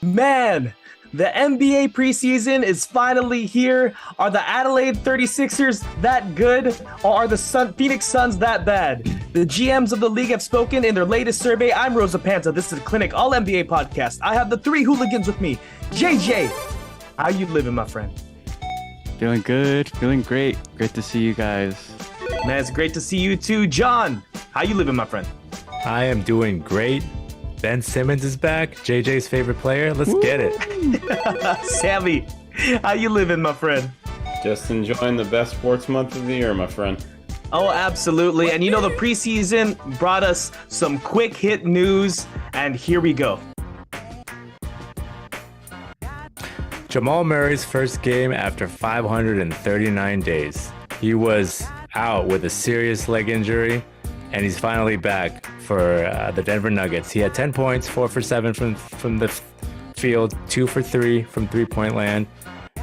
Man, the NBA preseason is finally here. Are the Adelaide 36ers that good, or are the Phoenix Suns that bad? The GMs of the league have spoken in their latest survey. I'm Rosa Panta. This is the Clinic All NBA podcast. I have the three hooligans with me. JJ, how you living, my friend? Feeling good, feeling great. Great to see you guys. Man, it's great to see you too. John, how you living, my friend? I am doing great. Ben Simmons is back, JJ's favorite player. Let's get it. Sammy, how you living, my friend? Just enjoying the best sports month of the year, my friend. Oh, absolutely. And you know, the preseason brought us some quick hit news, and here we go. Jamal Murray's first game after 539 days. He was out with a serious leg injury, and he's finally back for the Denver Nuggets. He had 10 points, 4 for 7 from the field, 2 for 3 from three-point land.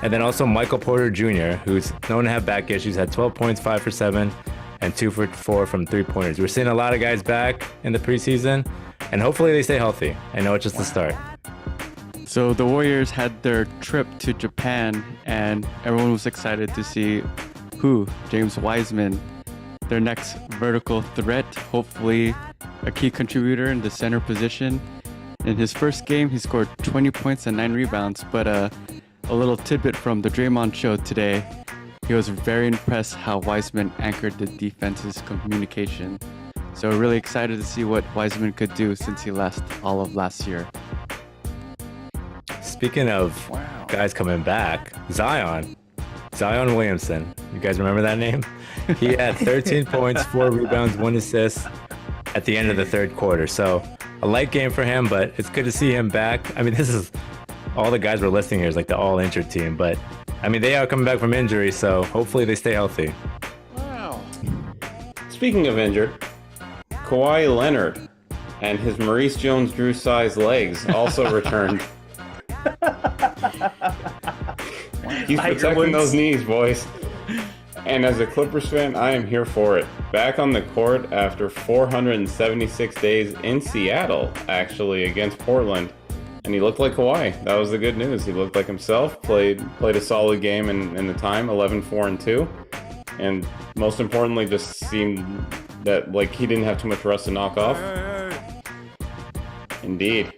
And then also Michael Porter Jr., who's known to have back issues, had 12 points, 5 for 7, and 2 for 4 from three-pointers. We're seeing a lot of guys back in the preseason, and hopefully they stay healthy. I know it's just the start. So the Warriors had their trip to Japan, and everyone was excited to see James Wiseman, their next vertical threat, hopefully a key contributor in the center position. In his first game, he scored 20 points and 9 rebounds, but a little tidbit from the Draymond show today, he was very impressed how Wiseman anchored the defense's communication. So really excited to see what Wiseman could do since he left all of last year. Speaking of guys coming back, Zion Williamson. You guys remember that name? He had 13 points, 4 rebounds, 1 assist at the end of the third quarter. So a light game for him, but it's good to see him back. I mean, this is all the guys we're listing here is like the all injured team, but I mean, they are coming back from injury, so hopefully they stay healthy. Wow. Speaking of injured, Kawhi Leonard and his Maurice Jones-Drew sized legs also returned. He's protecting those knees, boys. And as a Clippers fan, I am here for it. Back on the court after 476 days in Seattle, actually, against Portland. And he looked like Kawhi. That was the good news. He looked like himself, played a solid game in the time, 11-4-2. And most importantly, just seemed that like he didn't have too much rust to knock off. Indeed.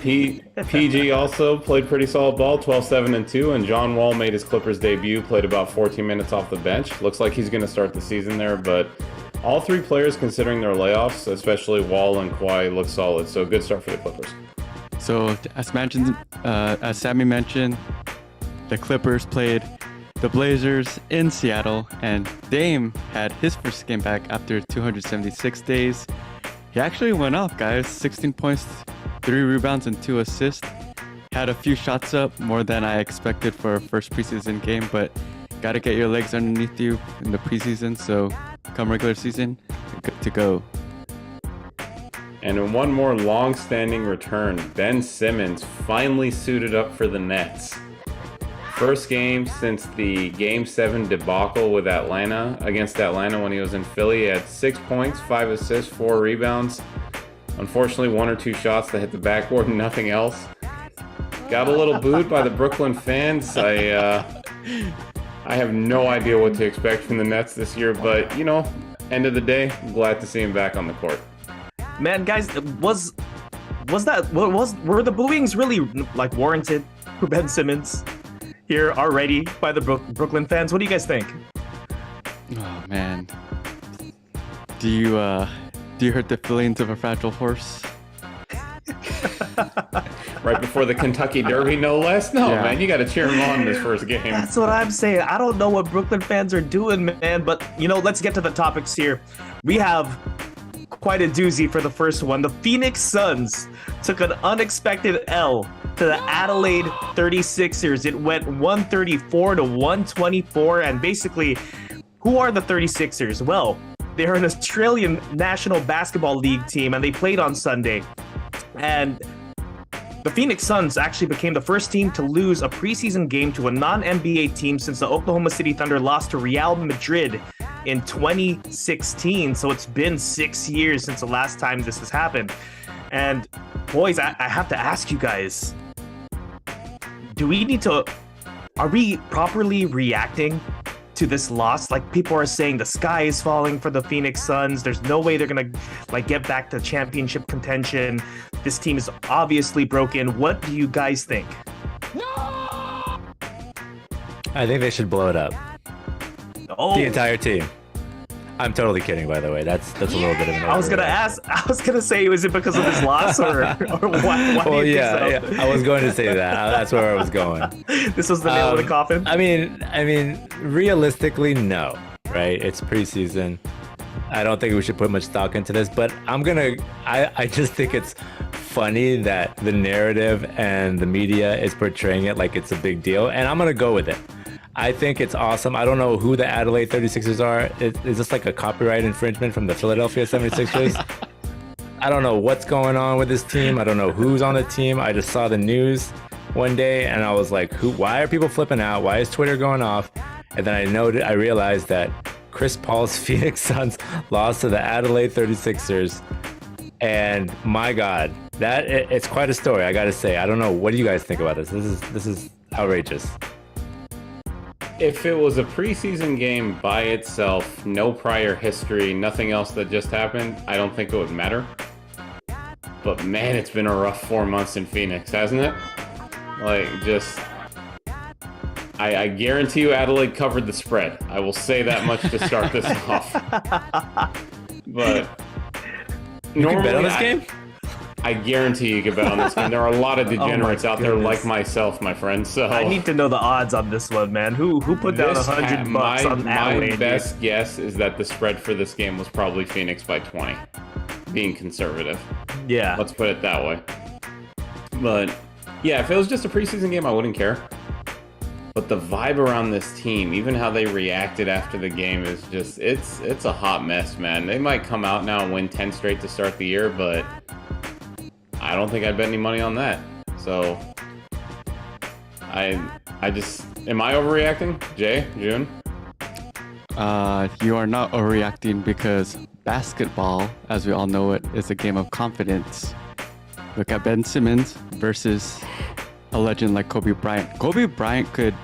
PG also played pretty solid ball, 12-7-2, and John Wall made his Clippers debut, played about 14 minutes off the bench. Looks like he's going to start the season there, but all three players, considering their layoffs, especially Wall and Kawhi, look solid. So good start for the Clippers. So as Sammy mentioned, the Clippers played the Blazers in Seattle, and Dame had his first game back after 276 days. He actually went off, guys. 16 points, 3 rebounds, and 2 assists. Had a few shots up, more than I expected for a first preseason game, but got to get your legs underneath you in the preseason, so come regular season, you're good to go. And in one more long-standing return, Ben Simmons finally suited up for the Nets. First game since the Game 7 debacle against Atlanta when he was in Philly. He had 6 points, 5 assists, 4 rebounds. Unfortunately, 1 or 2 shots that hit the backboard and nothing else. Got a little booed by the Brooklyn fans. I have no idea what to expect from the Nets this year, but, you know, end of the day, I'm glad to see him back on the court. Man, guys, were the booings really like warranted for Ben Simmons here already by the Brooklyn fans? What do you guys think? Oh man, do you hurt the feelings of a fragile horse? Right before the Kentucky Derby, no less. No, yeah. Man, you got to cheer him on in this first game. That's what I'm saying. I don't know what Brooklyn fans are doing, man. But you know, let's get to the topics here. We have quite a doozy for the first one. The Phoenix Suns took an unexpected L to the Adelaide 36ers. It went 134-124. And basically, who are the 36ers? Well, they're an Australian National Basketball League team, and they played on Sunday. And the Phoenix Suns actually became the first team to lose a preseason game to a non-NBA team since the Oklahoma City Thunder lost to Real Madrid in 2016. So it's been 6 years since the last time this has happened. And boys, I have to ask you guys, do we need to? Are we properly reacting to this loss? Like, people are saying the sky is falling for the Phoenix Suns. There's no way they're gonna like get back to championship contention. This team is obviously broken. What do you guys think? I think they should blow it up. Oh, The entire team. I'm totally kidding, by the way. That's a little bit of an I was gonna overreaction. ask. I was gonna say, was it because of this loss or why Well, do you yeah, think so? I was going to say that. That's where I was going. This was the nail in the coffin. I mean, realistically, no, right? It's preseason. I don't think we should put much stock into this, but I just think it's funny that the narrative and the media is portraying it like it's a big deal, and I'm gonna go with it. I think it's awesome. I don't know who the Adelaide 36ers are. Is this like a copyright infringement from the Philadelphia 76ers? I don't know what's going on with this team. I don't know who's on the team. I just saw the news one day and I was like, why are people flipping out? Why is Twitter going off? And then I realized that Chris Paul's Phoenix Suns lost to the Adelaide 36ers. And my God, it's quite a story, I gotta say. I don't know. What do you guys think about this? This is outrageous. If it was a preseason game by itself, no prior history, nothing else that just happened, I don't think it would matter. But man, it's been a rough 4 months in Phoenix, hasn't it? Like, just... I guarantee you Adelaide covered the spread. I will say that much to start this off. But... You can bet on this game? I guarantee you can bet on this game. There are a lot of degenerates out there goodness. like myself, my friend. So I need to know the odds on this one, man. Who put down $100 on my Adelaide? best guess is that the spread for this game was probably Phoenix by 20. Being conservative. Yeah. Let's put it that way. But yeah, if it was just a preseason game, I wouldn't care. But the vibe around this team, even how they reacted after the game, is just it's a hot mess, man. They might come out now and win 10 straight to start the year, but I don't think I'd bet any money on that. So I just, am I overreacting? Jay, June? You are not overreacting because basketball, as we all know it, is a game of confidence. Look at Ben Simmons versus a legend like Kobe Bryant. Kobe Bryant could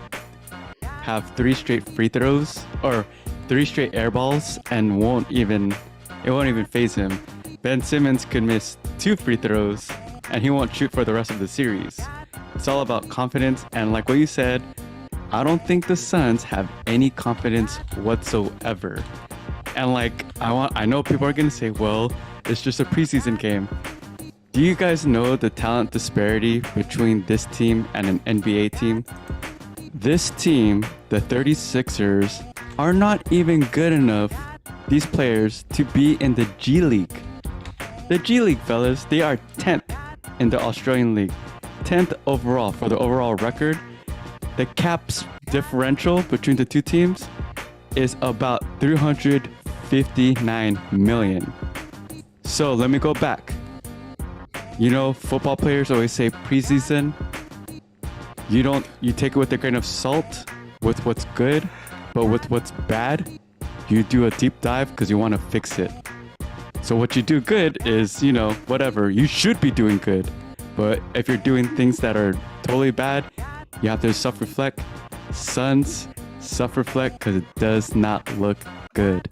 have 3 straight free throws or 3 straight air balls and it won't even phase him. Ben Simmons could miss 2 free throws and he won't shoot for the rest of the series. It's all about confidence, and like what you said, I don't think the Suns have any confidence whatsoever. And like I know people are gonna say, well, it's just a preseason game. Do you guys know the talent disparity between this team and an NBA team? This team, the 36ers, are not even good enough, these players, to be in the G League. The G League, fellas, they are 10th in the Australian League. 10th overall for the overall record. The caps differential between the two teams is about 359 million. So let me go back. You know, football players always say preseason. You take it with a grain of salt with what's good, but with what's bad, you do a deep dive because you want to fix it. So what you do good is, whatever, you should be doing good. But if you're doing things that are totally bad, you have to self-reflect. Suns, self-reflect because it does not look good.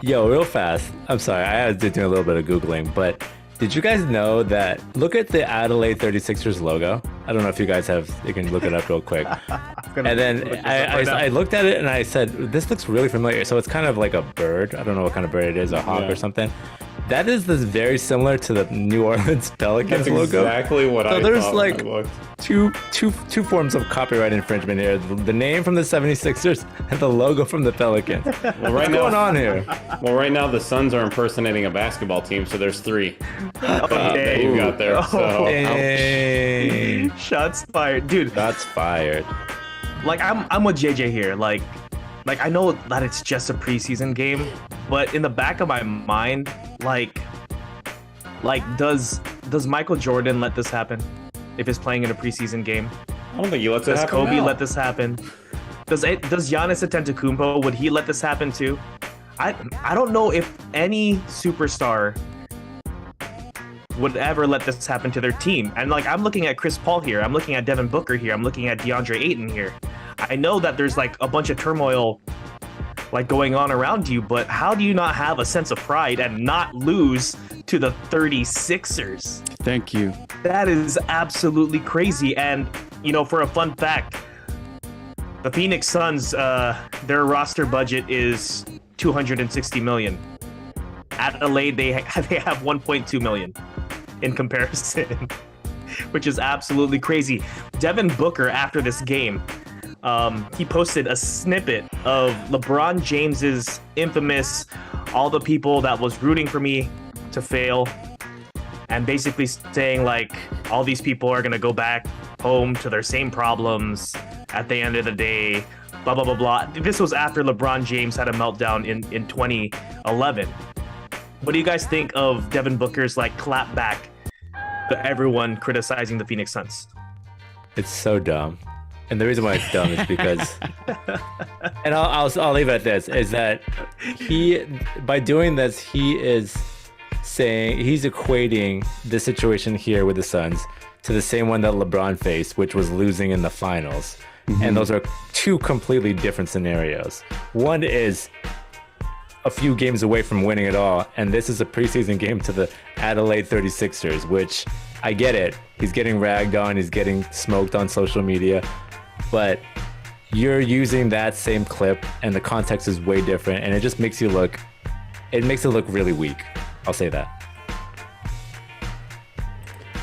Yo, real fast. I'm sorry, I was doing a little bit of Googling, but did you guys know that, look at the Adelaide 36ers logo. I don't know if you guys you can look it up real quick. And then I looked at it and I said, this looks really familiar. So it's kind of like a bird. I don't know what kind of bird it is, a hawk or something. That is very similar to the New Orleans Pelicans That's logo. exactly what I there's thought like when I looked. two forms of copyright infringement here. The name from the 76ers and the logo from the Pelicans. What's going on here? Well, right now the Suns are impersonating a basketball team, so there's 3 that Okay. you got there. So. Hey. Shots fired, dude. That's fired. Like I'm with JJ here. Like I know that it's just a preseason game, but in the back of my mind, like does Michael Jordan let this happen if he's playing in a preseason game? I don't think he lets it Does happen Kobe now. let this happen? Does Giannis Antetokounmpo, would he let this happen too? I don't know if any superstar would ever let this happen to their team. And like, I'm looking at Chris Paul here, I'm looking at Devin Booker here, I'm looking at DeAndre Ayton here. I know that there's like a bunch of turmoil like going on around you, but how do you not have a sense of pride and not lose to the 36ers? Thank you. That is absolutely crazy. And you know, for a fun fact, the Phoenix Suns, their roster budget is $260 million. Adelaide, they have 1.2 million in comparison, which is absolutely crazy. Devin Booker, after this game, he posted a snippet of LeBron James's infamous "all the people that was rooting for me to fail," and basically saying like all these people are gonna go back home to their same problems at the end of the day, blah blah blah blah. This was after LeBron James had a meltdown in 2011. What do you guys think of Devin Booker's like clap back to everyone criticizing the Phoenix Suns? It's so dumb. And the reason why it's dumb is because, and I'll leave it at this, is that by doing this, he is saying, he's equating the situation here with the Suns to the same one that LeBron faced, which was losing in the finals. Mm-hmm. And those are two completely different scenarios. One is a few games away from winning it all, and this is a preseason game to the Adelaide 36ers, which I get it. He's getting ragged on, he's getting smoked on social media, but you're using that same clip and the context is way different, and it just makes it look really weak. I'll say that.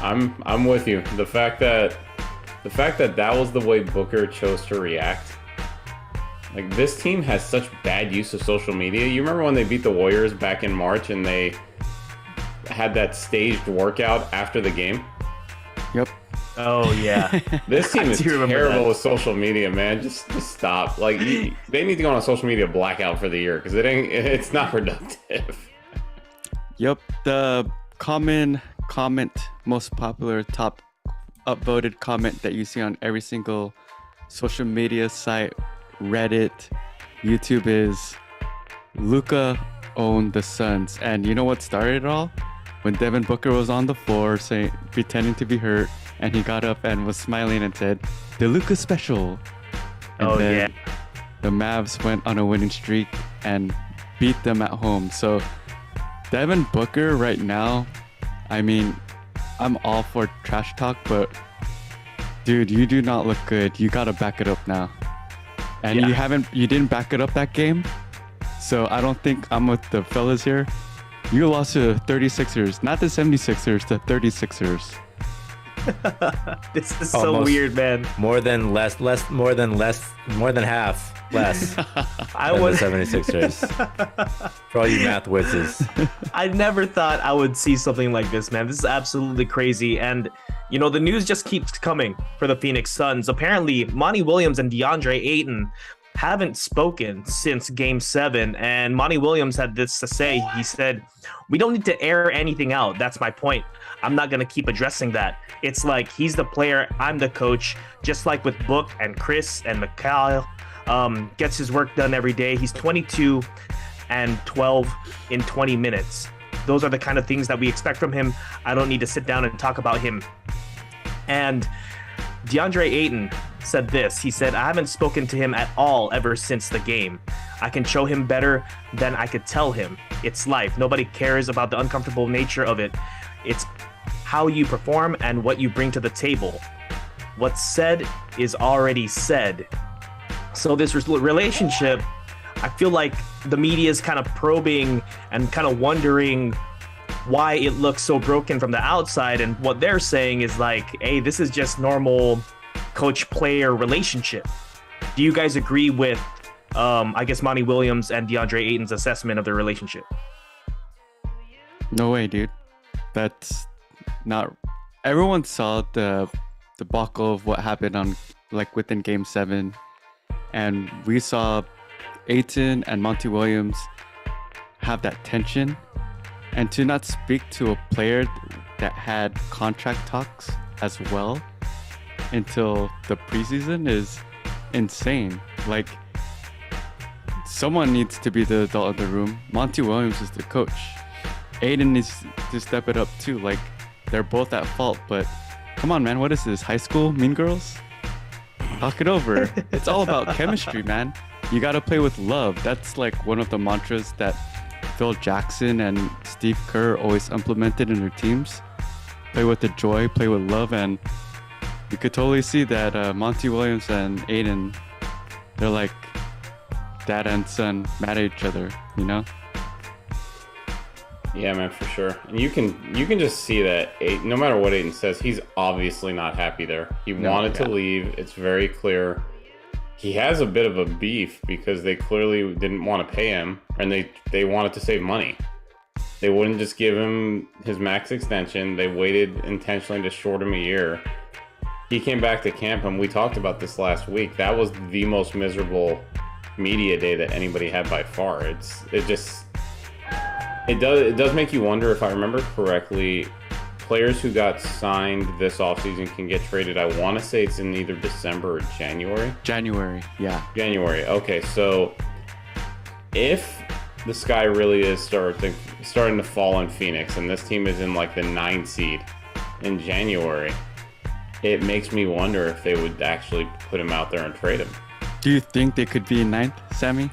I'm with you. The fact that that was the way Booker chose to react. Like, this team has such bad use of social media. You remember when they beat the Warriors back in March and they had that staged workout after the game? Yep. Oh, yeah. This team is terrible with social media, man. Just stop. Like, they need to go on a social media blackout for the year because it's not productive. Yep. The common comment, most popular, top upvoted comment that you see on every single social media site, Reddit, YouTube, is Luka owned the Suns. And you know what started it all? When Devin Booker was on the floor pretending to be hurt, and he got up and was smiling and said, "The Luka special." And then the Mavs went on a winning streak and beat them at home. So Devin Booker right now, I mean, I'm all for trash talk, but dude, you do not look good. You gotta back it up now. And you didn't back it up that game. So I don't think I'm with the fellas here. You lost to 36ers, not the 76ers, the 36ers. This is so weird, man. More than half less. I was the 76ers. For all you math whizzes. I never thought I would see something like this, man. This is absolutely crazy. And you know, the news just keeps coming for the Phoenix Suns. Apparently, Monty Williams and DeAndre Ayton haven't spoken since Game 7. And Monty Williams had this to say. He said, "We don't need to air anything out. That's my point. I'm not going to keep addressing that. It's like he's the player, I'm the coach, just like with Book and Chris and Mikhail. Gets his work done every day. He's 22 and 12 in 20 minutes. Those are the kind of things that we expect from him. I don't need to sit down and talk about him." And DeAndre Ayton said this. He said, "I haven't spoken to him at all ever since the game. I can show him better than I could tell him. It's life. Nobody cares about the uncomfortable nature of it. It's how you perform and what you bring to the table. What's said is already said." So this relationship, I feel like the media is kind of probing and kind of wondering why it looks so broken from the outside. And what they're saying is like, hey, this is just normal coach-player relationship. Do you guys agree with, I guess, Monty Williams and DeAndre Ayton's assessment of their relationship? No way, dude. That's not. Everyone saw the debacle of what happened within Game 7, and we saw Ayton and Monty Williams have that tension, and to not speak to a player that had contract talks as well until the preseason is insane. Like, someone needs to be the adult in the room. Monty Williams is the coach. Ayton needs to step it up too. Like, they're both at fault. But come on, man, what is this? High school Mean Girls? Talk it over. It's all about chemistry, man. You got to play with love. That's like one of the mantras that Phil Jackson and Steve Kerr always implemented in their teams. Play with the joy, play with love, and you could totally see that Monty Williams and Aiden, they're like dad and son mad at each other, you know? Yeah, man, for sure. And you can just see that no matter what Aiden says, he's obviously not happy there. He wanted to leave. It's very clear. He has a bit of a beef because they clearly didn't want to pay him, and they wanted to save money. They wouldn't just give him his max extension. They waited intentionally to short him a year. He came back to camp, and we talked about this last week. That was the most miserable media day that anybody had by far. It does make you wonder, if I remember correctly, players who got signed this offseason can get traded. I want to say it's in either December or January. January, yeah. January. Okay, so if the sky really is starting to fall in Phoenix, and this team is in like the 9 seed in January, it makes me wonder if they would actually put him out there and trade him. Do you think they could be in 9th, Sammy?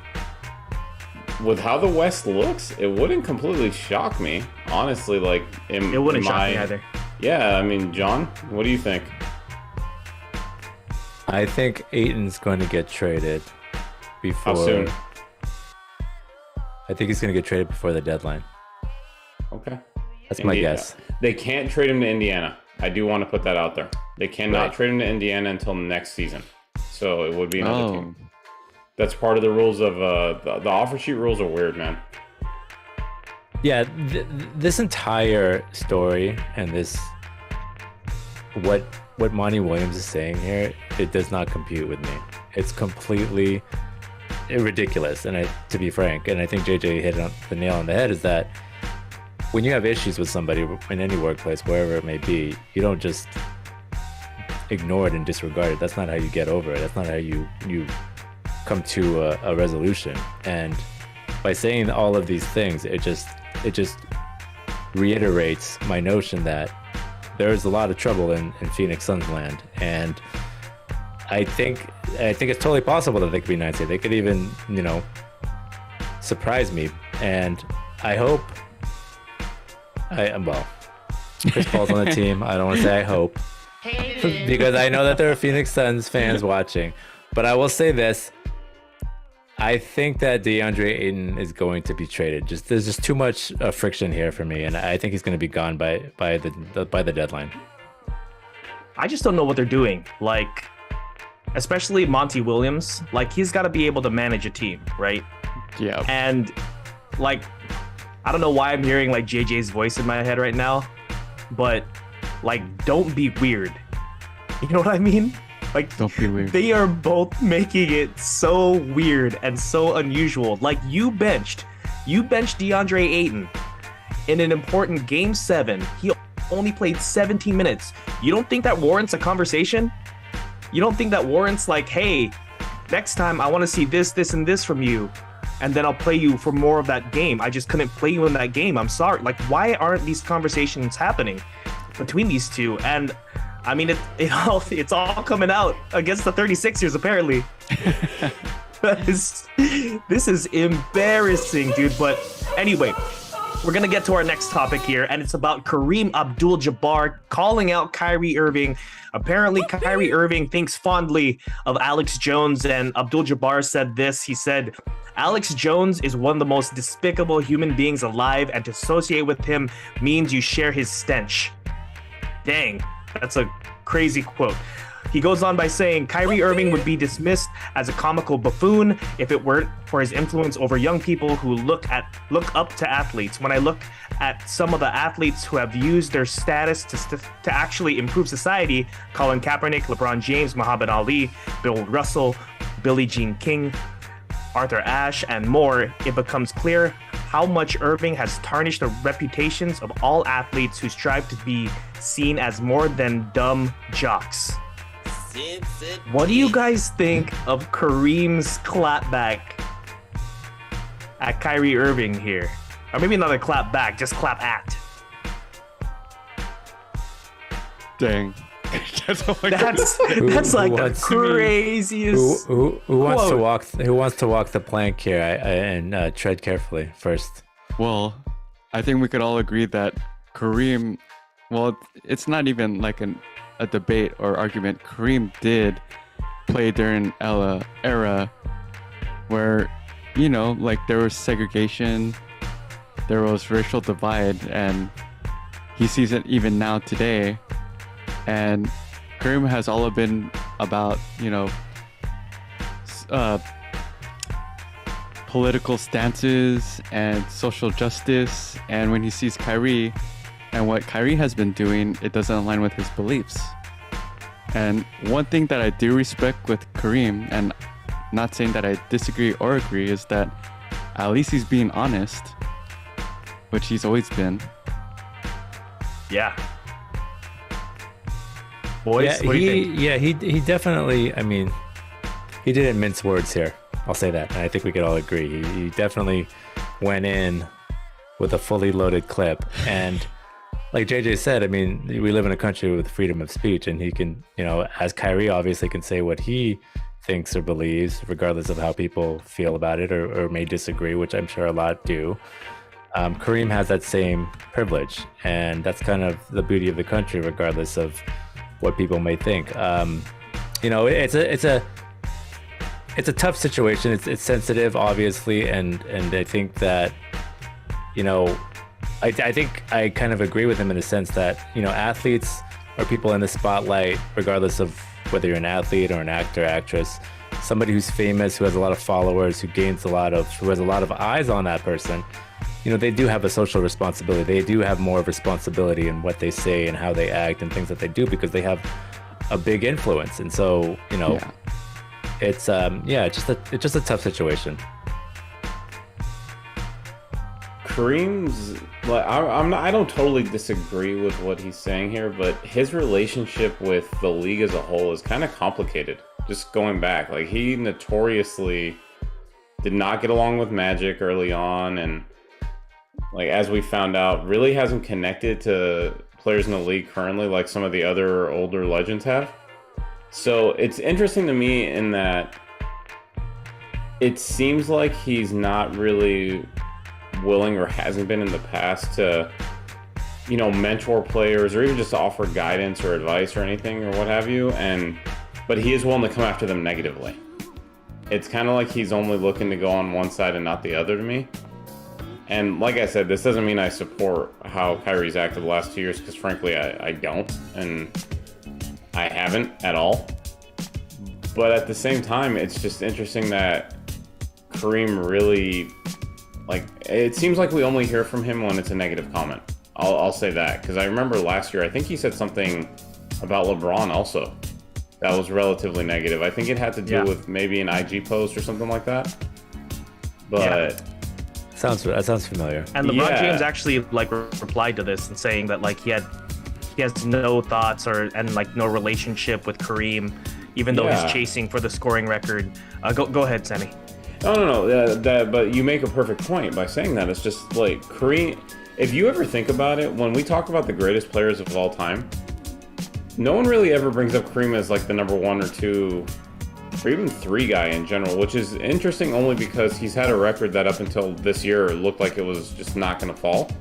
With how the West looks, it wouldn't completely shock me, honestly. Like, it wouldn't shock me either. Yeah, I mean, John, what do you think? I think Aiton's going to get traded before. How soon? I think he's going to get traded before the deadline. Okay. That's my guess. They can't trade him to Indiana. I do want to put that out there. They cannot trade him to Indiana until next season. So it would be another team. That's part of the rules of the offer sheet rules are weird, man. Yeah, this entire story and this what Monty Williams is saying here, it does not compute with me. It's completely ridiculous. And to be frank, and I think JJ hit the nail on the head, is that when you have issues with somebody in any workplace, wherever it may be, you don't just ignore it and disregard it. That's not how you get over it. That's not how you come to a resolution. And by saying all of these things, it just reiterates my notion that there is a lot of trouble in Phoenix Suns land. And I think it's totally possible that they could be 9th seed. They could even, surprise me. And I hope Chris Paul's on the team. I don't want to say I hope, because I know that there are Phoenix Suns fans watching. But I will say this. I think that DeAndre Ayton is going to be traded. There's just too much friction here for me, and I think he's going to be gone by the deadline. I just don't know what they're doing. Like, especially Monty Williams. Like, he's got to be able to manage a team, right? Yeah. And like, I don't know why I'm hearing like JJ's voice in my head right now, but like, don't be weird. You know what I mean? Like, don't be weird. They are both making it so weird and so unusual. Like, you benched DeAndre Ayton in an important Game 7. He only played 17 minutes. You don't think that warrants a conversation? You don't think that warrants like, hey, next time I want to see this, this, and this from you, and then I'll play you for more of that game. I just couldn't play you in that game. I'm sorry. Like, why aren't these conversations happening between these two? And I mean, it's all coming out against the 36ers, apparently. This is embarrassing, dude. But anyway, we're going to get to our next topic here, and it's about Kareem Abdul-Jabbar calling out Kyrie Irving. Apparently, Kyrie Irving thinks fondly of Alex Jones, and Abdul-Jabbar said this. He said, Alex Jones is one of the most despicable human beings alive, and to associate with him means you share his stench. Dang. That's a crazy quote. He goes on by saying Kyrie Irving would be dismissed as a comical buffoon if it weren't for his influence over young people who look up to athletes. When I look at some of the athletes who have used their status to actually improve society, Colin Kaepernick, LeBron James, Muhammad Ali, Bill Russell, Billie Jean King, Arthur Ashe, and more, it becomes clear how much Irving has tarnished the reputations of all athletes who strive to be seen as more than dumb jocks. What do you guys think of Kareem's clapback at Kyrie Irving here? Or maybe not a clap back, just clap at. Dang. That's all I got. That's like the wants- craziest. Who wants to quote. walk? Who wants to walk the plank here? And tread carefully first. Well, I think we could all agree that Kareem, well, it's not even like a debate or argument. Kareem did play during an era where, you know, like there was segregation, there was racial divide, and he sees it even now today. And Kareem has all been about, you know, political stances and social justice. And when he sees Kyrie and what Kyrie has been doing, it doesn't align with his beliefs. And one thing that I do respect with Kareem, and not saying that I disagree or agree, is that at least he's being honest, which he's always been. Yeah. Boys, what do you think? He definitely. I mean, he didn't mince words here. I'll say that, and I think we could all agree. He definitely went in with a fully loaded clip, and like JJ said, I mean, we live in a country with freedom of speech, and he can, you know, as Kyrie obviously can say what he thinks or believes, regardless of how people feel about it or may disagree, which I'm sure a lot do. Kareem has that same privilege, and that's kind of the beauty of the country, regardless of what people may think. You know, it's a tough situation. It's sensitive, obviously, and I think that, you know, I think I kind of agree with him in a sense that, you know, athletes are people in the spotlight, regardless of whether you're an athlete or an actor, actress, somebody who's famous, who has a lot of followers, who has a lot of eyes on that person. You know, they do have a social responsibility. They do have more of responsibility in what they say and how they act and things that they do, because they have a big influence. And so, you know, it's just a tough situation. Kareem's like I don't totally disagree with what he's saying here, but his relationship with the league as a whole is kind of complicated. Just going back, like, he notoriously did not get along with Magic early on, and like, as we found out, really hasn't connected to players in the league currently like some of the other older legends have. So it's interesting to me in that it seems like he's not really willing, or hasn't been in the past, to, you know, mentor players or even just offer guidance or advice or anything or what have you. But he is willing to come after them negatively. It's kind of like he's only looking to go on one side and not the other to me. And like I said, this doesn't mean I support how Kyrie's acted the last 2 years, because frankly, I don't, and I haven't at all. But at the same time, it's just interesting that Kareem really, like, it seems like we only hear from him when it's a negative comment. I'll say that, because I remember last year, I think he said something about LeBron also that was relatively negative. I think it had to do with maybe an IG post or something like that. But that sounds familiar. And LeBron James actually like replied to this and saying that like he has no thoughts and like no relationship with Kareem, even though he's chasing for the scoring record. Go ahead, Sammy. No. But you make a perfect point by saying that. It's just like Kareem. If you ever think about it, when we talk about the greatest players of all time, no one really ever brings up Kareem as like the number 1 or 2 or even 3 guy in general, which is interesting only because he's had a record that up until this year looked like it was just not going to fall.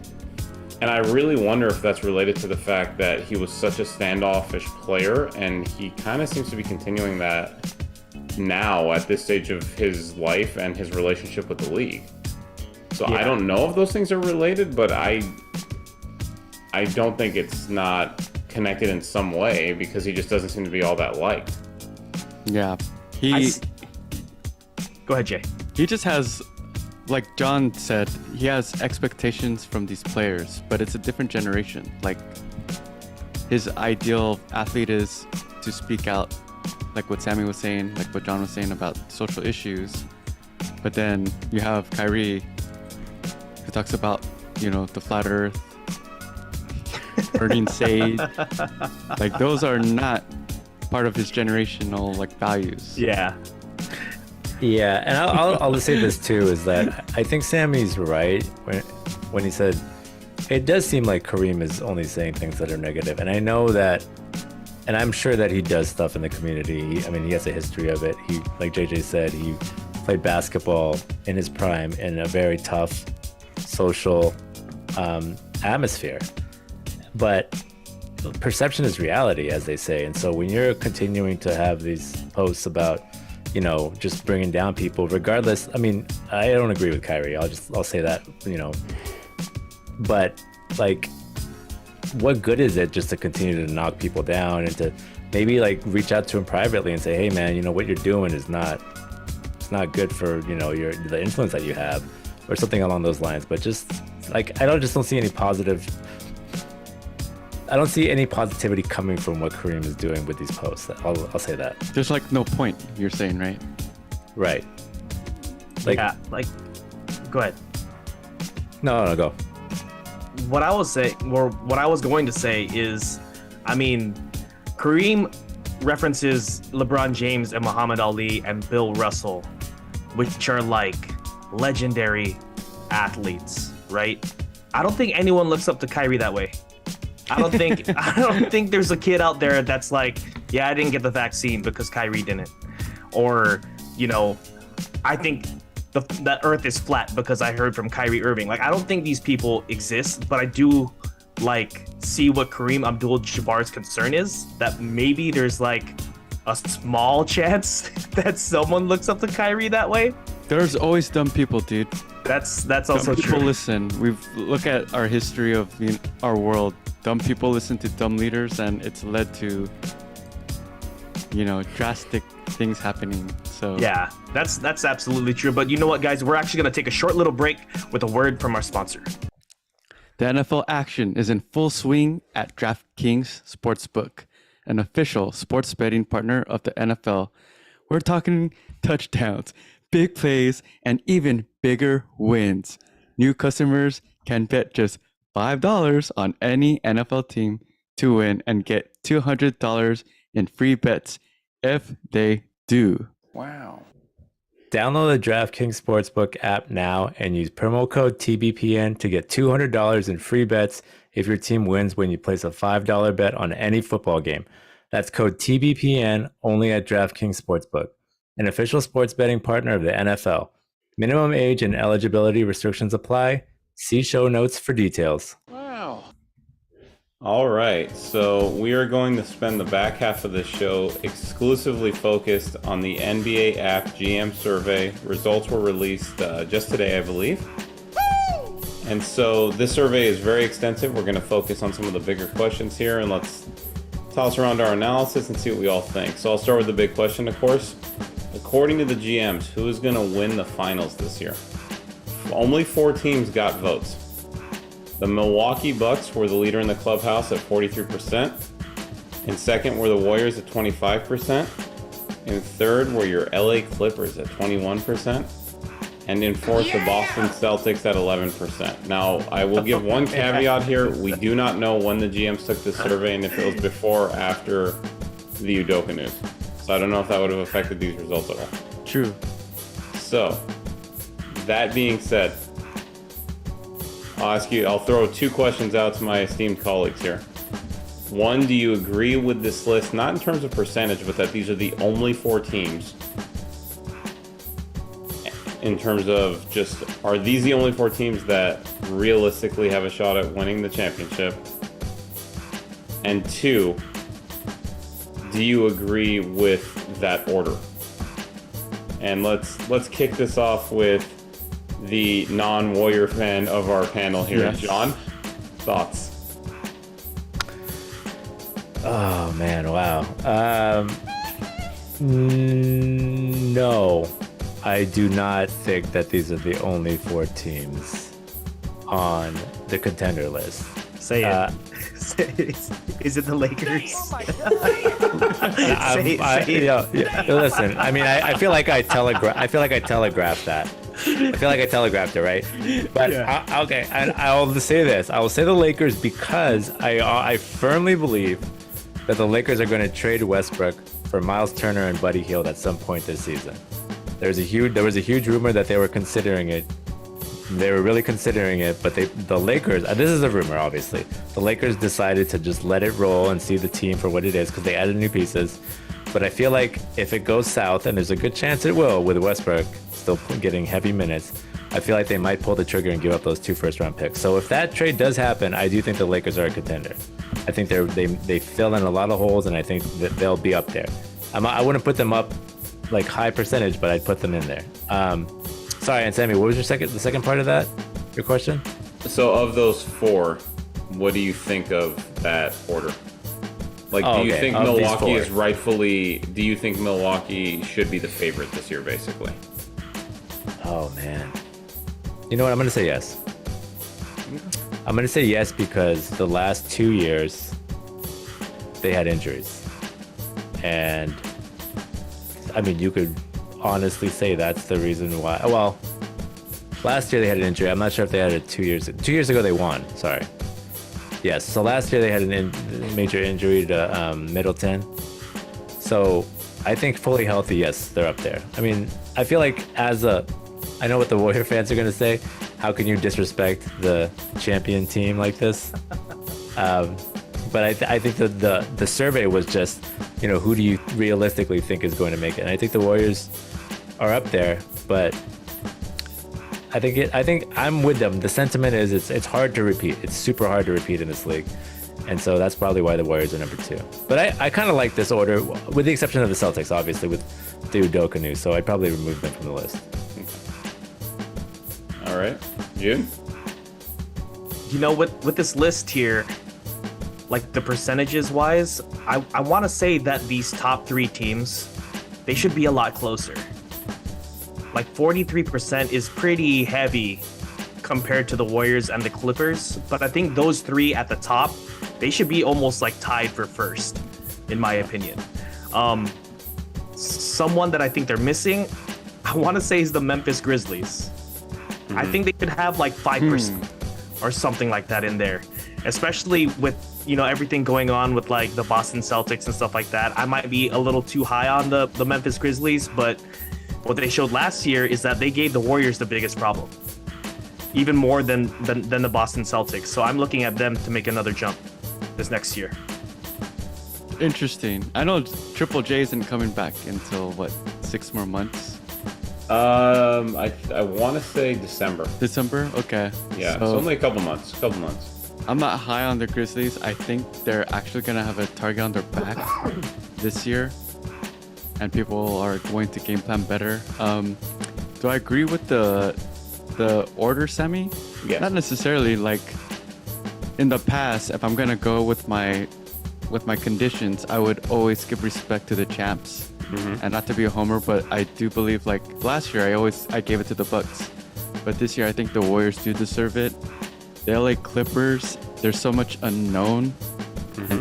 And I really wonder if that's related to the fact that he was such a standoffish player, and he kind of seems to be continuing that now at this stage of his life and his relationship with the league. So I don't know if those things are related, but I don't think it's not connected in some way, because he just doesn't seem to be all that liked. Yeah. Go ahead, Jay. He just has, like John said, he has expectations from these players, but it's a different generation. Like, his ideal athlete is to speak out, like what Sammy was saying, like what John was saying about social issues. But then you have Kyrie, who talks about, you know, the flat earth, burning sage. Like, those are not part of his generational like values. Yeah, and I'll just say this too, is that I think Sammy's right when he said it does seem like Kareem is only saying things that are negative, and I know that, and I'm sure that he does stuff in the community. I mean, he has a history of it. He, like JJ said, he played basketball in his prime in a very tough social atmosphere. But perception is reality, as they say. And so when you're continuing to have these posts about, you know, just bringing down people, regardless, I mean, I don't agree with Kyrie. I'll say that, you know, but like, what good is it just to continue to knock people down and to maybe like reach out to him privately and say, hey man, you know, what you're doing is not good for, you know, the influence that you have, or something along those lines. But just like, I don't see any positivity coming from what Kareem is doing with these posts. I'll say that. There's like no point, you're saying, right? Right. Like, yeah, like, go ahead. No, go. What I was going to say is, I mean, Kareem references LeBron James and Muhammad Ali and Bill Russell, which are like legendary athletes, right? I don't think anyone looks up to Kyrie that way. I don't think there's a kid out there that's like, yeah, I didn't get the vaccine because Kyrie didn't, or, you know, I think that Earth is flat because I heard from Kyrie Irving. Like, I don't think these people exist, but I do like see what Kareem Abdul-Jabbar's concern is, that maybe there's like a small chance that someone looks up to Kyrie that way. There's always dumb people, dude. That's also Dumb people true. listen. Look at our history of our world. Dumb people listen to dumb leaders, and it's led to, you know, drastic things happening. So Yeah, that's absolutely true. But you know what, guys? We're actually going to take a short little break with a word from our sponsor. The NFL action is in full swing at DraftKings Sportsbook, an official sports betting partner of the NFL. We're talking touchdowns, big plays, and even bigger wins. New customers can bet just $5 on any NFL team to win and get $200 in free bets if they do. Wow. Download the DraftKings Sportsbook app now and use promo code TBPN to get $200 in free bets if your team wins when you place a $5 bet on any football game. That's code TBPN only at DraftKings Sportsbook, an official sports betting partner of the NFL. Minimum age and eligibility restrictions apply. See show notes for details. Wow. All right, so we are going to spend the back half of the show exclusively focused on the NBA app GM survey. Results were released just today, I believe. And so this survey is very extensive. We're going to focus on some of the bigger questions here, and let's toss around our analysis and see what we all think. So I'll start with the big question, of course. According to the GMs, who is going to win the finals this year? Only 4 teams got votes. The Milwaukee Bucks were the leader in the clubhouse at 43%. In second were the Warriors at 25%. In third were your LA Clippers at 21%. And in fourth, the Boston Celtics at 11%. Now, I will give one caveat here. We do not know when the GMs took this survey and if it was before or after the Udoka news. So I don't know if that would have affected these results at all. True. So, that being said, I'll throw 2 questions out to my esteemed colleagues here. One, do you agree with this list, not in terms of percentage, but that these are the only 4 teams? In terms of just, are these the only 4 teams that realistically have a shot at winning the championship? And 2, do you agree with that order? And let's kick this off with the non-Warrior fan of our panel here. Yes. John, thoughts? Oh man, wow. No, I do not think that these are the only 4 teams on the contender list. Say it. Is it the Lakers? Listen, I mean, I feel like I telegraphed that. I feel like I telegraphed it, right? But Yeah. Okay, and I'll say this. I will say the Lakers because I firmly believe that the Lakers are going to trade Westbrook for Miles Turner and Buddy Hield at some point this season. There was a huge rumor that they were considering it They were really considering it, but the Lakers, this is a rumor, obviously. The Lakers decided to just let it roll and see the team for what it is because they added new pieces. But I feel like if it goes south, and there's a good chance it will with Westbrook still getting heavy minutes, I feel like they might pull the trigger and give up those 2 first-round picks. So if that trade does happen, I do think the Lakers are a contender. I think they fill in a lot of holes, and I think that they'll be up there. I wouldn't put them up like high percentage, but I'd put them in there. Sorry, and Sammy, what was the second part of that? Your question? So of those 4, what do you think of that order? Like, do you think Milwaukee is rightfully? Do you think Milwaukee should be the favorite this year, basically? Oh man, you know what? I'm gonna say yes. I'm gonna say yes because the last 2 years they had injuries, and I mean you could honestly say that's the reason why. Well, last year they had an injury. I'm not sure if they had it 2 years. 2 years ago they won. Sorry. Yes. So last year they had a major injury to Middleton. So I think fully healthy, yes, they're up there. I mean, I feel like I know what the Warrior fans are gonna say. How can you disrespect the champion team like this? But I think that the survey was just, who do you realistically think is going to make it? And I think the Warriors are up there, but I think I'm with them. The sentiment is it's hard to repeat. It's super hard to repeat in this league. And so that's probably why the Warriors are number 2. But I kind of like this order, with the exception of the Celtics, obviously, with the Udoka news. So I'd probably remove them from the list. All right. June? With this list here, like the percentages wise, I want to say that these top 3 teams, they should be a lot closer. Like 43% is pretty heavy compared to the Warriors and the Clippers, but I think those 3 at the top, they should be almost like tied for first, in my opinion. Someone that I think they're missing, I want to say is the Memphis Grizzlies. I think they could have like 5% or something like that in there, especially with everything going on with like the Boston Celtics and stuff like that. I might be a little too high on the Memphis Grizzlies, but what they showed last year is that they gave the Warriors the biggest problem, even more than the Boston Celtics. So I'm looking at them to make another jump this next year. Interesting. I know Triple J isn't coming back until 6 more months. I want to say December. December? Okay. Yeah, so only a couple months. I'm not high on the Grizzlies. I think they're actually going to have a target on their back this year, and people are going to game plan better. Do I agree with the order, Sammy? Yes. Not necessarily. Like in the past, if I'm going to go with my conditions, I would always give respect to the champs. And not to be a homer, but I do believe like last year I gave it to the Bucks, but this year I think the Warriors do deserve it. The LA Clippers, there's so much unknown. I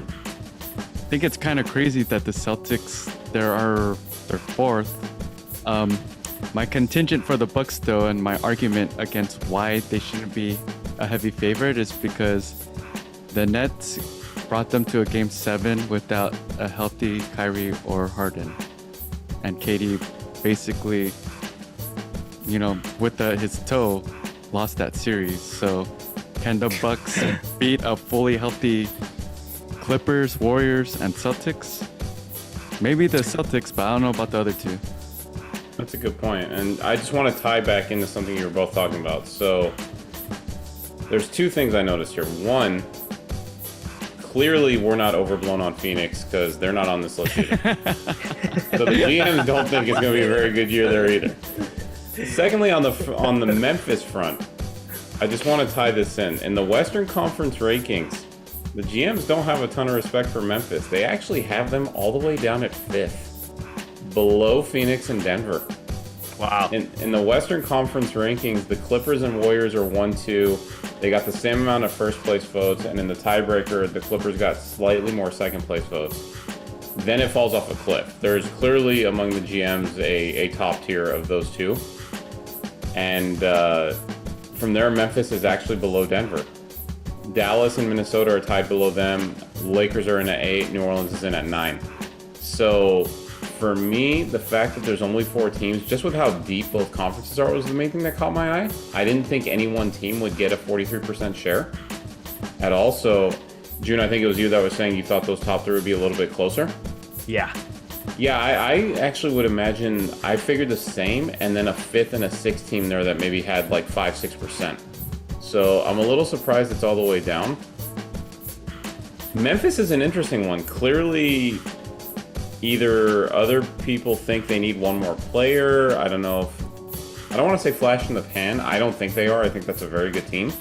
think it's kind of crazy that the Celtics they're 4th. My contingent for the Bucks though, and my argument against why they shouldn't be a heavy favorite is because the Nets brought them to a game 7 without a healthy Kyrie or Harden. And KD basically, with his toe, lost that series. So can the Bucks beat a fully healthy Clippers, Warriors, and Celtics? Maybe the Celtics, but I don't know about the other 2. That's a good point. And I just want to tie back into something you were both talking about. So there's 2 things I noticed here. One, clearly we're not overblown on Phoenix because they're not on this list either. So the GMs don't think it's going to be a very good year there either. Secondly, on the Memphis front, I just want to tie this in. In the Western Conference rankings, the GMs don't have a ton of respect for Memphis. They actually have them all the way down at 5th, below Phoenix and Denver. Wow. In the Western Conference rankings, the Clippers and Warriors are 1-2. They got the same amount of first place votes, and in the tiebreaker, the Clippers got slightly more second place votes. Then it falls off a cliff. There's clearly among the GMs a top tier of those 2. And from there, Memphis is actually below Denver. Dallas and Minnesota are tied below them. Lakers are in at 8. New Orleans is in at 9. So For me, the fact that there's only 4 teams, just with how deep both conferences are, was the main thing that caught my eye. I didn't think any one team would get a 43% share at all. So, June, I think it was you that was saying you thought those top 3 would be a little bit closer. Yeah. Yeah, I actually would imagine, I figured the same, and then a 5th and a 6th team there that maybe had like 5-6%. So I'm a little surprised it's all the way down. Memphis is an interesting one. Clearly, either other people think they need one more player. I don't know if, I don't want to say flash in the pan. I don't think they are. I think that's a very good team.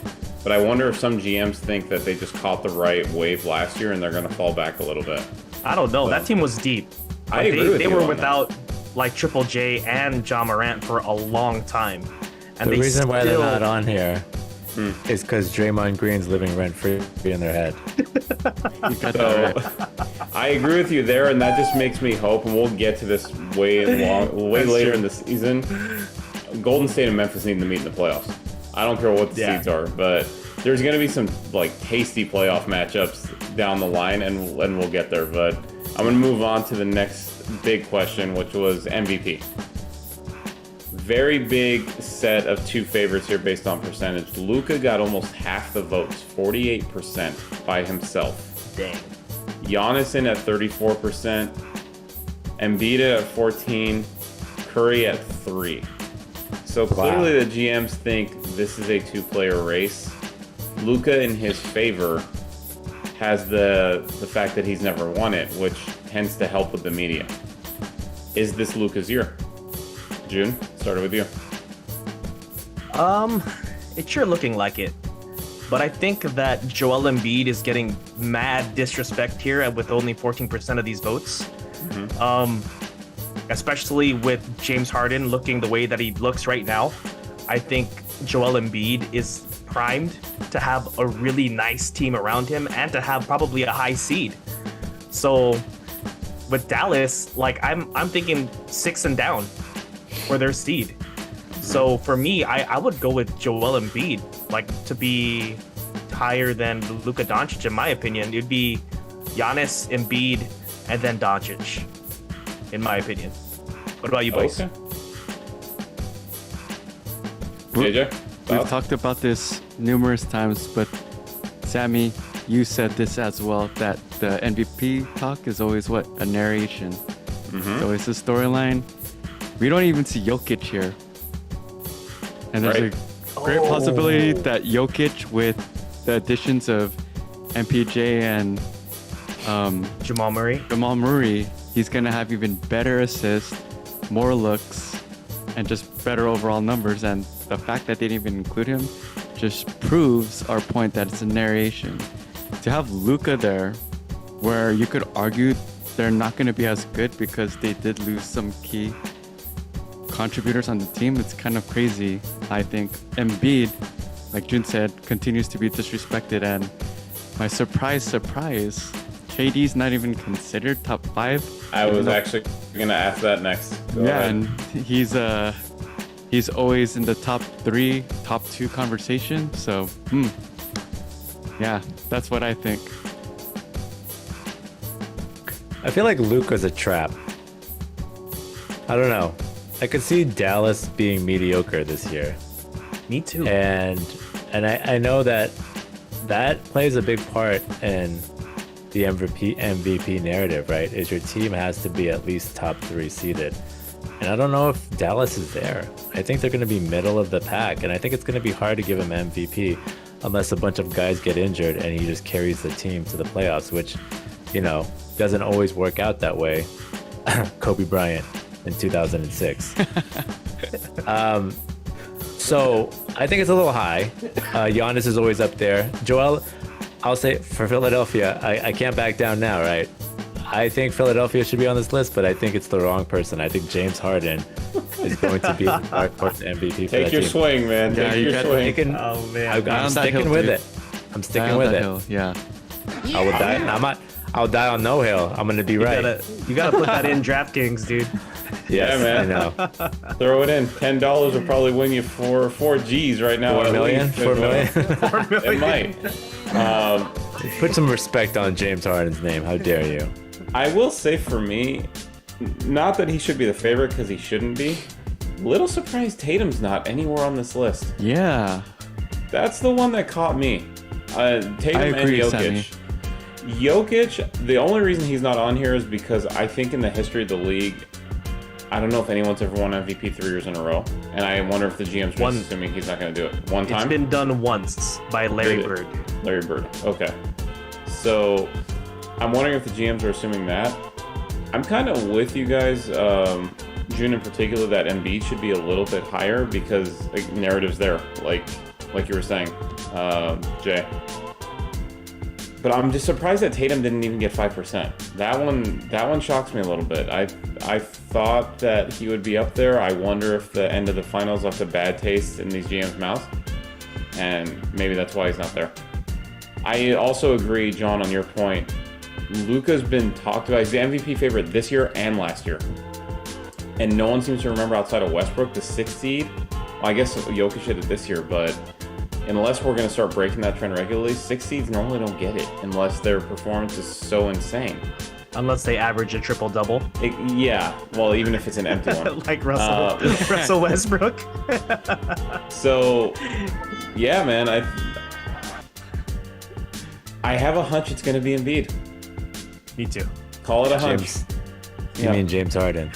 But I wonder if some GMs think that they just caught the right wave last year and they're going to fall back a little bit. I don't know. That team was deep. I agree with they you were on without like Triple J and John Morant for a long time. And The they reason why they're still- not on here is because Draymond Green's living rent-free in their head. You got So that right. I agree with you there, and that just makes me hope, and we'll get to this way later in the season. Golden State and Memphis need to meet in the playoffs. I don't care what the seeds are, but there's going to be some like tasty playoff matchups down the line, and we'll get there. But I'm going to move on to the next big question, which was MVP. Very big set of 2 favorites here based on percentage. Luka got almost half the votes, 48% by himself. Dang. Giannis in at 34%, Embiid at 14%, Curry at 3%. So clearly the GMs think this is a 2-player race. Luka, in his favor, has the fact that he's never won it, which tends to help with the media. Is this Luka's year? June, started with you. It's sure looking like it. But I think that Joel Embiid is getting mad disrespect here with only 14% of these votes. Especially with James Harden looking the way that he looks right now. I think Joel Embiid is primed to have a really nice team around him and to have probably a high seed. So with Dallas, like I'm thinking 6 and down for their seed. So for me, I would go with Joel Embiid, like to be higher than Luka Doncic. In my opinion, it'd be Giannis, Embiid, and then Doncic. In my opinion. What about you boys? Okay. JJ? We've talked about this numerous times, but Sammy, you said this as well, that the MVP talk is always what? A narration. It's always a storyline. We don't even see Jokic here. And there's a great possibility that Jokic, with the additions of MPJ and Jamal Murray. He's going to have even better assists, more looks, and just better overall numbers. And the fact that they didn't even include him just proves our point that it's a narration. To have Luka there, where you could argue they're not going to be as good because they did lose some key contributors on the team, it's kind of crazy, I think. Embiid, like Jun said, continues to be disrespected, and my surprise, KD's not even considered top 5. I was actually going to ask that next. Go ahead. And he's always in the top 3, top 2 conversation. So, yeah, that's what I think. I feel like Luka's a trap. I don't know. I could see Dallas being mediocre this year. Me too. And I know that plays a big part in the MVP narrative, right? Is your team has to be at least top 3 seeded. And I don't know if Dallas is there. I think they're going to be middle of the pack, and I think it's going to be hard to give him MVP unless a bunch of guys get injured and he just carries the team to the playoffs, which, doesn't always work out that way. Kobe Bryant in 2006. So I think it's a little high. Giannis is always up there. Joel, I'll say for Philadelphia, I can't back down now, right? I think Philadelphia should be on this list, but I think it's the wrong person. I think James Harden is going to be the MVP for Take that your team. swing, man. Yeah, Take you your got- swing. Oh man. I'm that sticking hill, with dude. it. I'm sticking Down with that it. hill, yeah. I will die. I'll die on no hill. I'm gonna be right. You gotta put that in DraftKings, dude. Yes, Yeah, man. I know. Throw it in. $10 will probably win you four G's right now. 4 at million. least. 4 million. It might. Put some respect on James Harden's name. How dare you? I will say for me, not that he should be the favorite because he shouldn't be. Little surprised Tatum's not anywhere on this list. Yeah. That's the one that caught me. Tatum agree, and Jokic. Sammy. Jokic, the only reason he's not on here is because I think in the history of the league, I don't know if anyone's ever won MVP 3 years in a row. And I wonder if the GM's just assuming he's not going to do it. One time? It's been done once by Larry Bird. Larry Bird. Okay. So I'm wondering if the GMs are assuming that. I'm kind of with you guys, June in particular, that Embiid should be a little bit higher because like, narrative's there, like you were saying, Jay. But I'm just surprised that Tatum didn't even get 5%. That one shocks me a little bit. I thought that he would be up there. I wonder if the end of the finals left a bad taste in these GM's mouths, and maybe that's why he's not there. I also agree, John, on your point. Luka's been talked about. He's the MVP favorite this year and last year, and no one seems to remember outside of Westbrook the 6th seed. Well, I guess Jokic did it this year, but unless we're going to start breaking that trend regularly, 6 seeds normally don't get it unless their performance is so insane. Unless they average a triple-double. Yeah, well, even if it's an empty one. Like Russell Westbrook. So, yeah, man, I have a hunch it's going to be Embiid. Me too. Call it a hunch. You mean James Harden?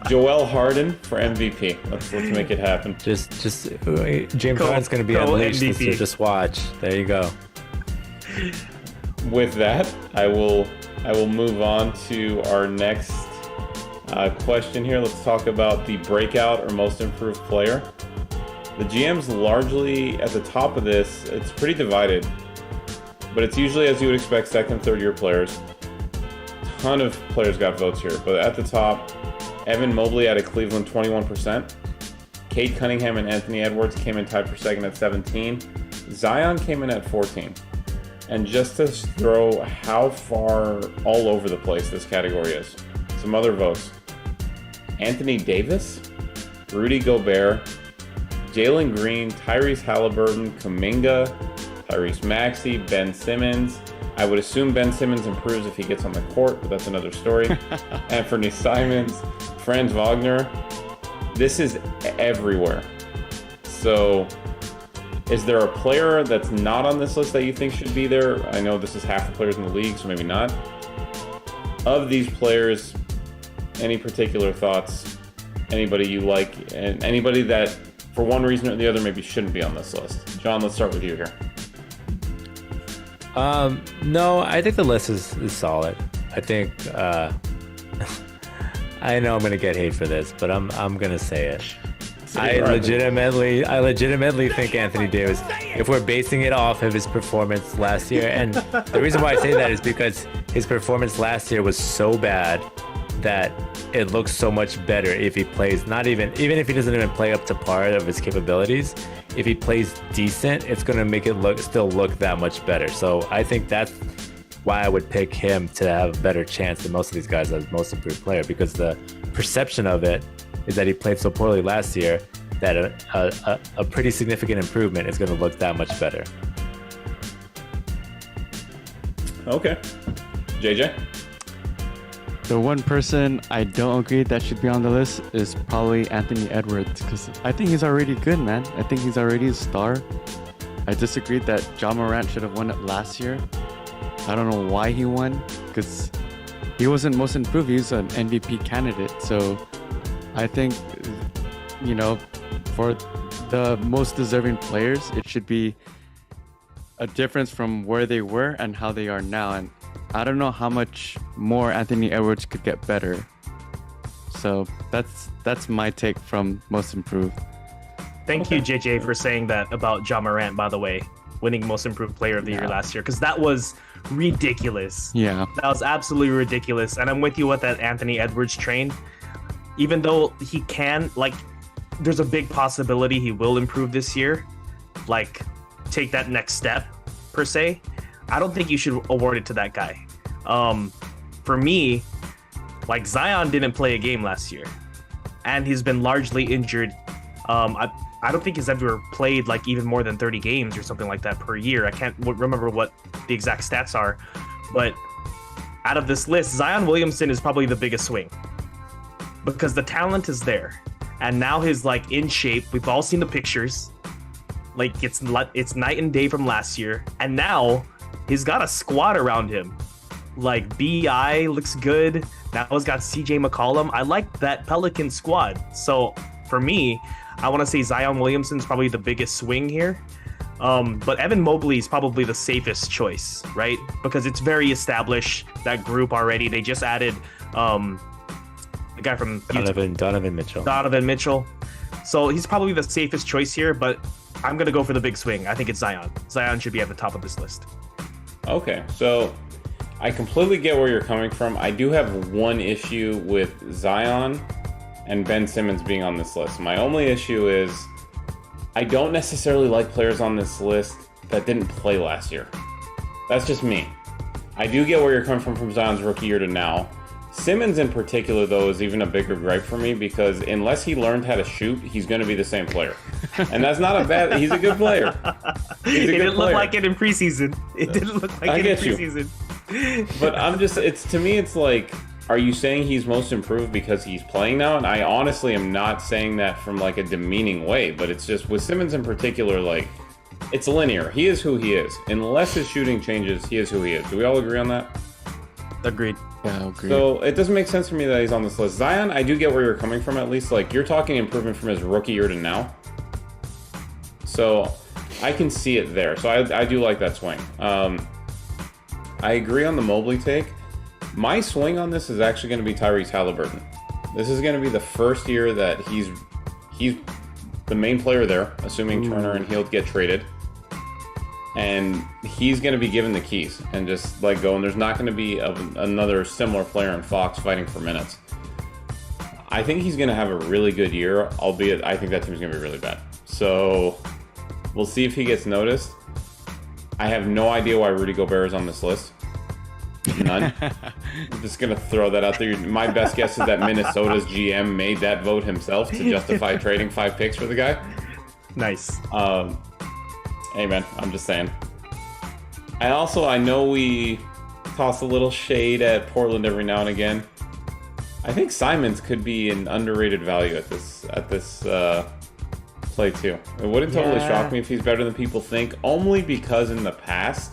Joel Harden for MVP. Let's make it happen. Just James Harden's going to be unleashed this year. Just watch. There you go. With that, I will move on to our next question here. Let's talk about the breakout or most improved player. The GM's largely at the top of this. It's pretty divided, but it's usually, as you would expect, second, third year players. Ton of players got votes here, but at the top, Evan Mobley out of Cleveland, 21%. Cade Cunningham and Anthony Edwards came in tied for second at 17. Zion came in at 14. And just to throw how far all over the place this category is, some other votes. Anthony Davis, Rudy Gobert, Jalen Green, Tyrese Halliburton, Kuminga, Tyrese Maxey, Ben Simmons. I would assume Ben Simmons improves if he gets on the court, but that's another story. Anthony Simons, Franz Wagner. This is everywhere. So, is there a player that's not on this list that you think should be there? I know this is half the players in the league, so maybe not. Of these players, any particular thoughts? Anybody you like, and anybody that, for one reason or the other, maybe shouldn't be on this list? John, let's start with you here. No, I think the list is solid. I think I know I'm gonna get hate for this, but I'm gonna say it. I legitimately think Anthony Davis, if we're basing it off of his performance last year, and the reason why I say that is because his performance last year was so bad that it looks so much better if he plays, not even if he doesn't even play up to par of his capabilities. If he plays decent, it's going to make it still look that much better. So I think that's why I would pick him to have a better chance than most of these guys as most improved player, because the perception of it is that he played so poorly last year that a pretty significant improvement is going to look that much better. Okay. JJ? The one person I don't agree that should be on the list is probably Anthony Edwards, because I think he's already good, man. I think he's already a star. I disagree that Ja Morant should have won it last year. I don't know why he won, because he wasn't most improved. He was an MVP candidate. So I think, for the most deserving players, it should be a difference from where they were and how they are now. And I don't know how much more Anthony Edwards could get better. So that's my take from most improved. Thank you, JJ, for saying that about Ja Morant, by the way, winning most improved player of the year last year, because that was ridiculous. Yeah. That was absolutely ridiculous. And I'm with you with that Anthony Edwards train. Even though he can, there's a big possibility he will improve this year, take that next step, per se. I don't think you should award it to that guy. For me, Zion didn't play a game last year, and he's been largely injured. I don't think he's ever played even more than 30 games or something like that per year. I can't remember what the exact stats are, but out of this list, Zion Williamson is probably the biggest swing because the talent is there, and now he's like in shape. We've all seen the pictures. Like it's night and day from last year, and now he's got a squad around him. Like BI looks good. Now he's got CJ McCollum. I like that Pelican squad. So for me, I want to say Zion Williamson's probably the biggest swing here. But Evan Mobley is probably the safest choice, right? Because it's very established, that group already. They just added the guy from Donovan Mitchell. Donovan Mitchell. So he's probably the safest choice here, but I'm going to go for the big swing. I think it's Zion. Zion should be at the top of this list. Okay, so I completely get where you're coming from. I do have one issue with Zion and Ben Simmons being on this list. My only issue is I don't necessarily like players on this list that didn't play last year. That's just me. I do get where you're coming from Zion's rookie year to now. Simmons in particular, though, is even a bigger gripe for me because unless he learned how to shoot, he's going to be the same player. And that's not a bad... He's a good player. It didn't look like it in preseason. It didn't look like it in preseason. But I'm just... To me, it's like, are you saying he's most improved because he's playing now? And I honestly am not saying that from like a demeaning way, but it's just with Simmons in particular, like, it's linear. He is who he is. Unless his shooting changes, he is who he is. Do we all agree on that? Agreed. Yeah, agreed. So it doesn't make sense for me that he's on this list. Zion, I do get where you're coming from, at least. Like, you're talking improvement from his rookie year to now. So I can see it there. So I do like that swing. I agree on the Mobley take. My swing on this is actually going to be Tyrese Halliburton. This is going to be the first year that he's the main player there, assuming Turner and Hield get traded. And he's going to be given the keys and just let go. And there's not going to be another similar player in Fox fighting for minutes. I think he's going to have a really good year, albeit I think that team's going to be really bad. So we'll see if he gets noticed. I have no idea why Rudy Gobert is on this list. None. I'm just going to throw that out there. My best guess is that Minnesota's GM made that vote himself to justify trading 5 picks for the guy. Nice. Hey man, I'm just saying. I know we toss a little shade at Portland every now and again. I think Simons could be an underrated value at this play too. It wouldn't totally shock me if he's better than people think, only because in the past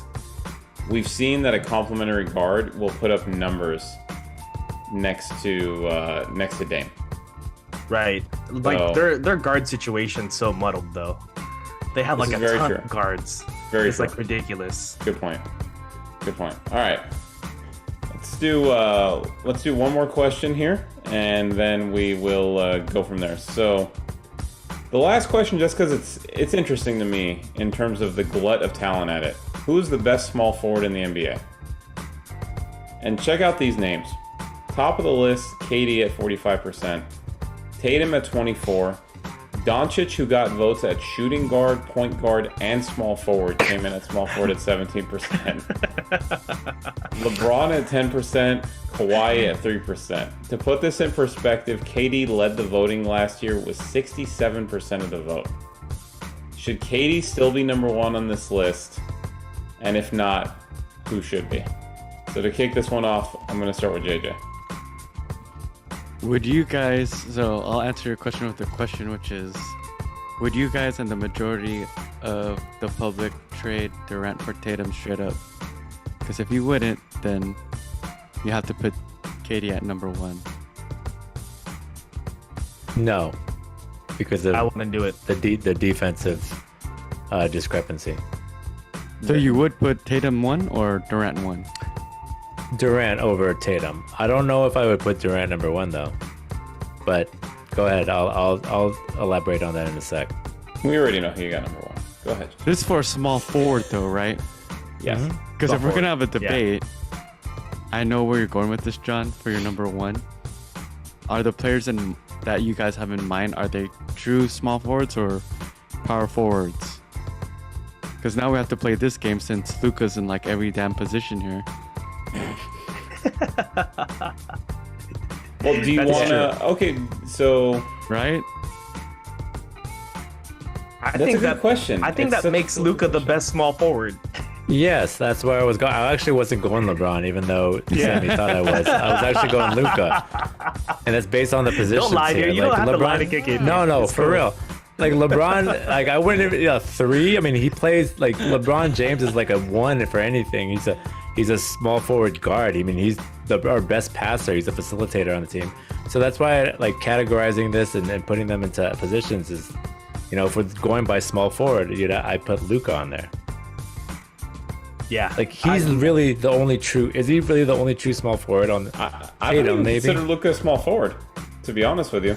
we've seen that a complimentary guard will put up numbers next to Dame. Right. Like their guard situation's so muddled though. They have like a ton of guards. It's like ridiculous. Good point. All right. Let's do one more question here, and then we will go from there. So, the last question, just because it's interesting to me in terms of the glut of talent at it. Who's the best small forward in the NBA? And check out these names. Top of the list, KD at 45%, Tatum at 24%. Doncic, who got votes at shooting guard, point guard, and small forward, came in at small forward at 17%. LeBron at 10%, Kawhi at 3%. To put this in perspective, KD led the voting last year with 67% of the vote. Should KD still be number 1 on this list? And if not, who should be? So to kick this one off, I'm going to start with JJ. Would you guys, so I'll answer your question with a question, which is, would you guys and the majority of the public trade Durant for Tatum straight up? Because if you wouldn't, then you have to put KD at number 1. No, because of I wouldn't do it. The defensive discrepancy. So you would put Tatum 1 or Durant 1? Durant over Tatum. I don't know if I would put Durant number 1 though, but go ahead. I'll elaborate on that in a sec. We already know who you got number 1. Go ahead. This is for a small forward though, right? Yes. Because if we're gonna have a debate, I know where you're going with this, John. For your number 1, are the players that you guys have in mind, are they true small forwards or power forwards? Because now we have to play this game since Luka's in like every damn position here. Well, do you want to? Okay, so right. I that's think a good question. I think that makes Luka the best small forward. Yes, that's where I was going. I actually wasn't going LeBron, even though Sammy thought I was. I was actually going Luka, and that's based on the position. Don't lie here. You don't have to lie to kick it. No, It's for cool. real. Like LeBron, like I wouldn't even 3. I mean, he plays like LeBron James is like a 1 for anything. He's a small forward guard. I mean, he's our best passer. He's a facilitator on the team. So that's why like categorizing this and putting them into positions is, if we're going by small forward, I put Luka on there. Yeah. Like he's really the only true. Is he really the only true small forward on? I don't even consider Luka a small forward, to be honest with you.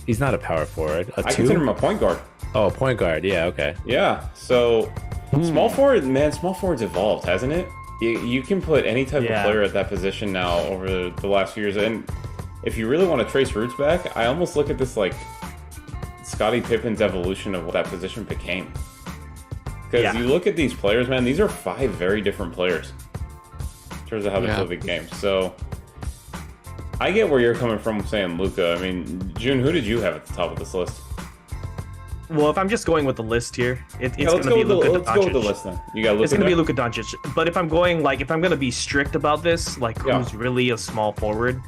He's not a power forward. I consider him a point guard. Oh, point guard. Yeah. Okay. Yeah. So small forward, man. Small forward's evolved, hasn't it? You can put any type of player at that position now over the last few years. And if you really want to trace roots back, I almost look at this like Scottie Pippen's evolution of what that position became. Because you look at these players, man, these are 5 very different players in terms of how they play the game. So I get where you're coming from saying Luka. I mean, June, who did you have at the top of this list? Well, if I'm just going with the list here, it's let's going to be Luka Doncic. Let's go with the list then. You got Luka. It's going to be Luka Doncic. But if I'm going if I'm going to be strict about this, who's really a small forward?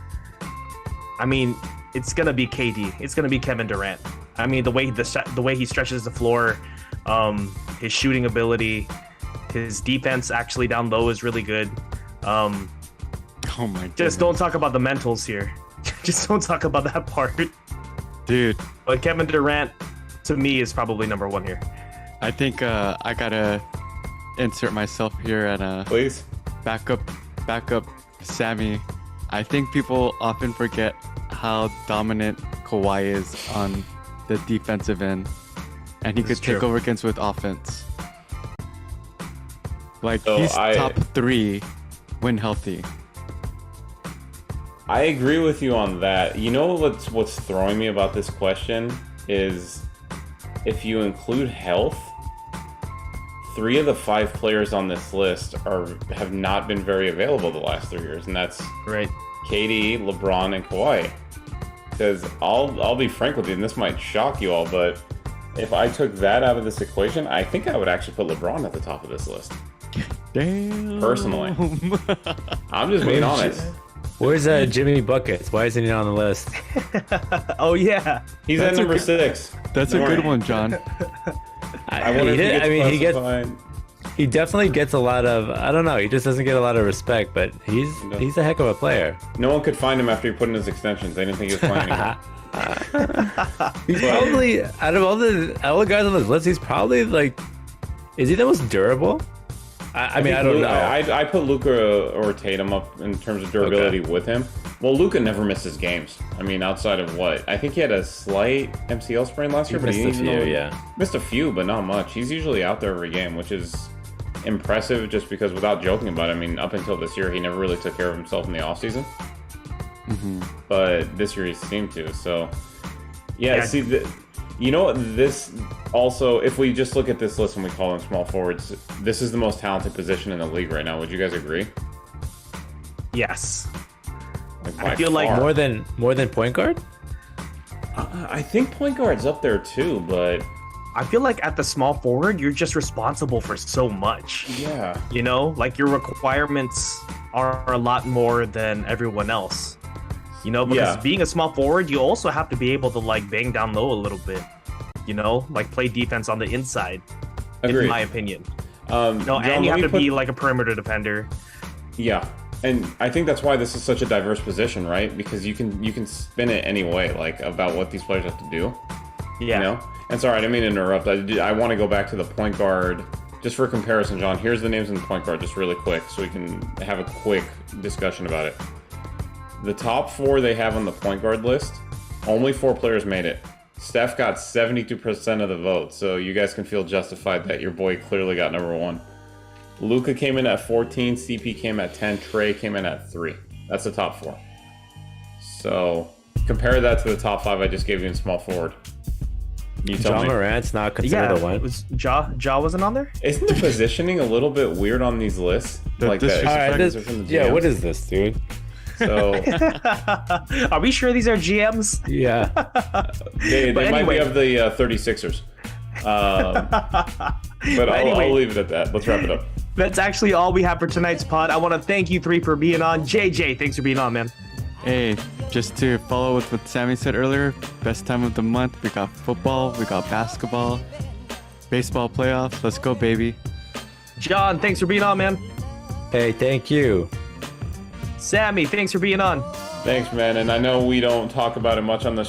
I mean, it's going to be KD. It's going to be Kevin Durant. I mean, the way he stretches the floor, his shooting ability, his defense actually down low is really good. Oh my god. Just don't talk about the mentals here. Just don't talk about that part. Dude. But Kevin Durant, to me, is probably number 1 here. I think I gotta insert myself here and Please. back up Sammy. I think people often forget how dominant Kawhi is on the defensive end, and he could take over against with offense. Like he's top 3 when healthy. I agree with you on that. You know what's throwing me about this question is if you include health, 3 of the 5 players on this list have not been very available the last 3 years, and that's right. KD, LeBron, and Kawhi. Because I'll be frank with you, and this might shock you all, but if I took that out of this equation, I think I would actually put LeBron at the top of this list. Damn. Personally. I'm just being honest. Where's Jimmy Buckets? Why isn't he on the list? Oh yeah, he's at number 6. That's a good one, John. I wonder if he definitely gets a lot of, I don't know, he just doesn't get a lot of respect, but he's a heck of a player. No one could find him after he put in his extensions. They didn't think he was playing anymore. He's probably, out of all the guys on this list, he's probably is he the most durable? I mean, I don't know. I put Luka or Tatum up in terms of durability with him. Well, Luka never misses games. I mean, outside of what? I think he had a slight MCL sprain last year, but he missed a few, but not much. He's usually out there every game, which is impressive just because, without joking about it, I mean, up until this year, he never really took care of himself in the offseason. Mm-hmm. But this year he seemed to. So, see, you know what? This also, if we just look at this list and we call them small forwards, this is the most talented position in the league right now. Would you guys agree? Yes. I feel like more than point guard. I think point guard's up there too, but I feel like at the small forward, you're just responsible for so much. Yeah. Your requirements are a lot more than everyone else. Because being a small forward, you also have to be able to bang down low a little bit. Play defense on the inside. Agreed. In my opinion. John, and you have to be a perimeter defender. Yeah. And I think that's why this is such a diverse position, right? Because you can spin it any way, about what these players have to do. Yeah. And sorry, I didn't mean to interrupt. I want to go back to the point guard just for comparison, John. Here's the names in the point guard, just really quick, so we can have a quick discussion about it. The top 4 they have on the point guard list, only 4 players made it. Steph got 72% of the vote, so you guys can feel justified that your boy clearly got number 1. Luka came in at 14, CP came at 10, Trey came in at 3. That's the top 4. So compare that to the top 5 I just gave you in small forward. You tell John me. Morant's not considered a one. Was Ja wasn't on there? Isn't the positioning a little bit weird on these lists? What is this, dude? So are we sure these are GMs? Yeah. they might be of the 36ers. But I'll leave it at that. Let's wrap it up. That's actually all we have for tonight's pod. I want to thank you three for being on. JJ, thanks for being on, man. Hey, just to follow with what Sammy said earlier, best time of the month. We got football, we got basketball, baseball playoffs. Let's go, baby. John, thanks for being on, man. Hey, thank you. Sammy, thanks for being on. Thanks, man. And I know we don't talk about it much on the